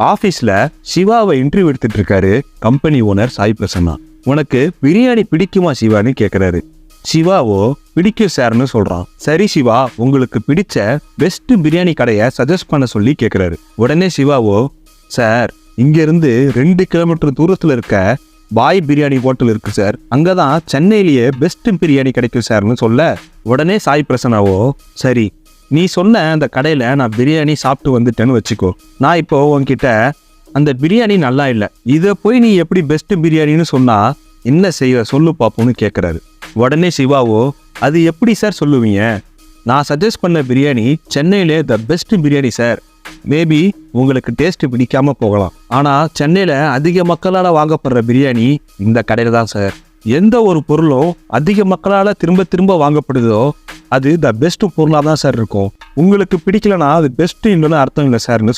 ஆபீஸ்ல சிவாவை இன்டர்வியூ எடுத்துட்டு இருக்காரு கம்பெனி ஓனர் சாய் பிரசன்னா. உனக்கு பிரியாணி பிடிக்குமா சிவான்னு கேக்குறாரு. சிவாவோ பிடிக்கும் சார்னு சொல்றான். சரி சிவா, உங்களுக்கு பிடிச்ச பெஸ்ட் பிரியாணி கடையை சஜஸ்ட் பண்ண சொல்லி கேக்குறாரு. உடனே சிவாவோ, சார் இங்க இருந்து 2 கிலோமீட்டர் தூரத்துல இருக்க பாய் பிரியாணி ஹோட்டல் இருக்கு சார், அங்கதான் சென்னையிலேயே பெஸ்ட் பிரியாணி கிடைக்கும் சார்னு சொல்ல, உடனே சாய் பிரசன்னாவோ, சரி நீ சொன்ன அந்த கடையில நான் பிரியாணி சாப்பிட்டு வந்துட்டேன்னு வச்சுக்கோ. நான் இப்போ உன்கிட்ட அந்த பிரியாணி நல்லா இல்லை, இதை போய் நீ எப்படி பெஸ்ட் பிரியாணின்னு சொன்னா என்ன செய்வ சொல்லு பாப்போன்னு கேட்குறாரு. உடனே சிவாவோ, அது எப்படி சார் சொல்லுவீங்க? நான் சஜஸ்ட் பண்ண பிரியாணி சென்னையிலே the best biryani sir. Maybe உங்களுக்கு டேஸ்ட் பிடிக்காம போகலாம், ஆனால் சென்னையில் அதிக மக்களால் வாங்கப்படுற பிரியாணி இந்த கடையில் தான் சார். எந்த ஒரு பொருளும் அதிக மக்களால் திரும்ப திரும்ப வாங்கப்படுதோ அது த பெஸ்ட் பொருளாக தான் சார் இருக்கும். உங்களுக்கு பிடிக்கலனா அது பெஸ்ட் இல்லைன்னு அர்த்தம் இல்லை சார்னு